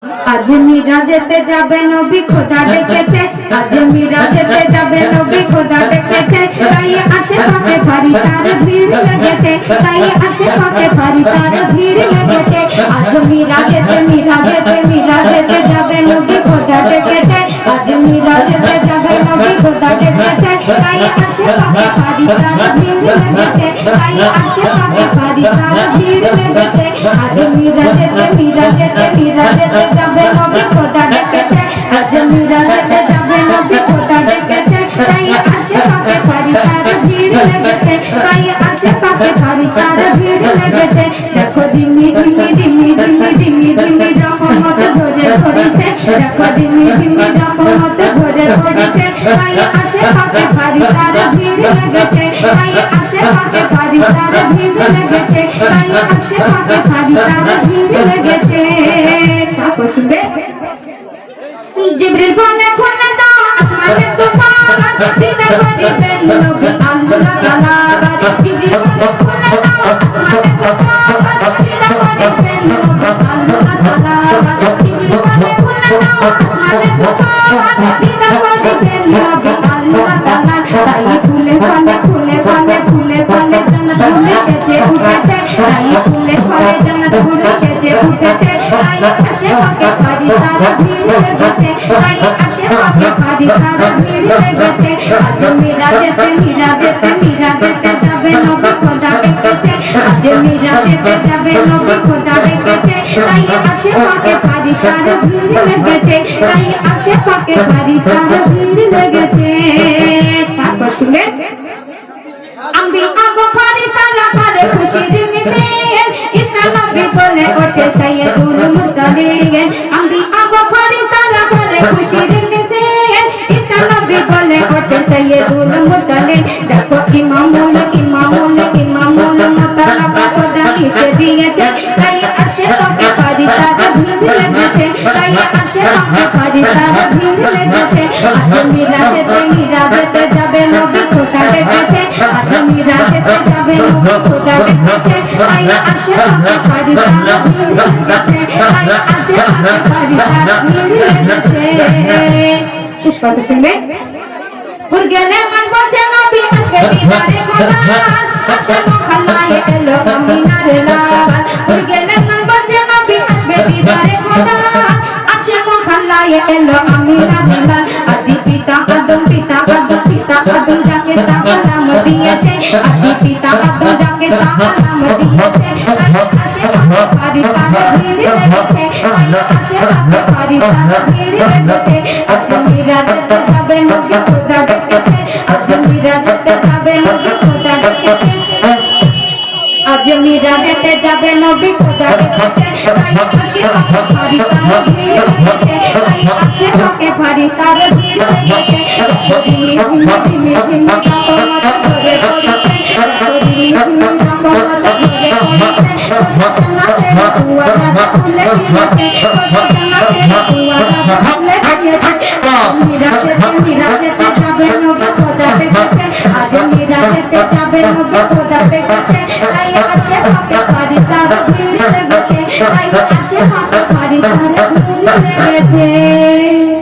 আজ মিরাজেতে যাবে নবী খোদা ডেকেছে, আজ মিরাজেতে যাবে নবী খোদা ডেকেছে, তাই আশেপাশে ফারিস্তার ভিড় লেগেছে, তাই আশেপাশে ফারিস্তার ভিড় লেগেছে। আজ মিরাজেতে মিরাজেতে মিরাজেতে যাবে নবী খোদা ডেকেছে, আজ মিরাজেতে যাবে নবী খোদা ডেকেছে, তাই আশেপাশে ফারিস্তার ভিড় লেগেছে, তাই আশেপাশে ফারিস্তার ভিড় লেগেছে। আজ মিরাজেতে মিরাজেতে মিরাজেতে যাবে নবী খোদা ডেকেছে, আজ মিরাজেতে যাবে নবী খোদা ডেকেছে, তাই আশেপাশে ফারিস্তার ভিড় লেগেছে, তাই আশেপাশে ফারিস্তার ভিড় লেগেছে। দেখো ধিমি ধিমি ধিমি ধিমি ধিমি ধিমি রহমত ঝরে পড়েছে, দেখো ধিমি ধিমি রহমত ঝরে পড়েছে, তাই আশেপাশে ফারিস্তার ভিড় লেগেছে, তাই আশেপাশে ফারিস্তার ভিড় লেগেছে, তাই আশেপাশে ফারিস্তার ভিড় লেগেছে। তারপর শুনবে জিবরিল বলে খুলে দাও আসমানের দুয়ার, দিদার করিবেন নবী আল্লাহ তাআলা। জিবরিল বলে খুলে দাও আসমানের দুয়ার, দিদার করিবেন নবী আল্লাহ তাআলা। জিবরিল বলে খুলে দাও আসমানের দুয়ার, দিদার করিবেন নবী আল্লাহ তাআলা। তাই ফুলে ফলে ফুলে ফলে ফুলে ফলে জান্নাত ফুলে সেজে উঠেছে, তাই ফুলে ফলে জান্নাত ফুলে সেজে উঠেছে, তাই আশেপাশে ফারিস্তার ভিড় লেগেছে, তাই আশেপাশে ফারিস্তার ভিড় লেগেছে। আজ মিরাজেতে মিরাজেতে মিরাজেতে যাবে নবী খোদা ডেকেছে, আজ মিরাজেতে যাবে নবী খোদা ডেকেছে, তাই আশেপাশে ফারিস্তার ভিড় লেগেছে, তাই আশেপাশে ফারিস্তার ভিড় লেগেছে। তারপর শুনলেন আম্বিয়া গো ফারিস্তারা করে খুশির মিছিল, ইসলাম নবী বলে ওঠে সাইয়্যিদুল মুরসালিন। আম্বিয়া গো ফারিস্তারা করে খুশির মিছিল, ইসলাম নবী বলে ওঠে সাইয়্যিদুল মুরসালিন। দেখো ইমামুল ইমামুল ইমামুল মুতালাবা খোদা নিচে দিয়েছে, তাই আশেপাশে ফারিস্তার ভিড় লেগেছে, তাই আশেপাশে ফারিস্তার ভিড় লেগেছে। আজ মিরাজেতে মিরাজেতে যাবে নবী খোদা ডেকেছে, আজ মিরাজেতে যাবে নবী খোদা ডেকেছে, তাই আশেপাশে ফারিস্তার ভিড় লেগেছে, তাই আশেপাশে ফারিস্তার ভিড় লেগেছে। শেষ কথা শুনবে গেলে মান বলছে নবী আসবে দিদারে খোদা, আশা মহল্লায় এলো আমিনার লাল। গেলে মান বলছে নবী আসবে দিদারে খোদা, আশা মহল্লায় এলো আমিনার লাল। আদি পিতা আদম পিতা আদম পিতা আদম যাকে সালাম দিয়েছে, আদি পিতা আদম যাকে সালাম দিয়েছে, তাই আশেপাশে ফারিস্তার ভিড় লেগেছে, তাই আশেপাশে ফারিস্তার ভিড় লেগেছে। আজ মিরাজেতে যাবে নবী খোদা ডেকেছে, আজ মিরাজেতে যাবে নবী খোদা ডেকেছে, আজ মিরাজেতে যাবে নবী খোদা ডেকেছে, তাই আশেপাশে ফারিস্তার ভিড় লেগেছে, তাই আশেপাশে ফারিস্তার ভিড় লেগেছে। ধিমি ধিমি ধিমি ধিমি রহমত ঝরে পড়েছে, ধিমি ধিমি রহমত ঝরে পড়েছে, খোদা জান্নাতের দুয়ার খুলে দিয়েছে, খোদা জান্নাতের দুয়ার খুলে দিয়েছে। মিরাজেতে মিরাজেতে যাবে নবী খোদা ডেকেছে, আজ মিরাজেতে যাবে নবী খোদা ডেকেছে, তাই আশেপাশে ফারিস্তার ভিড় লেগেছে, তাই আশেপাশে ফারিস্তার ভিড় লেগেছে।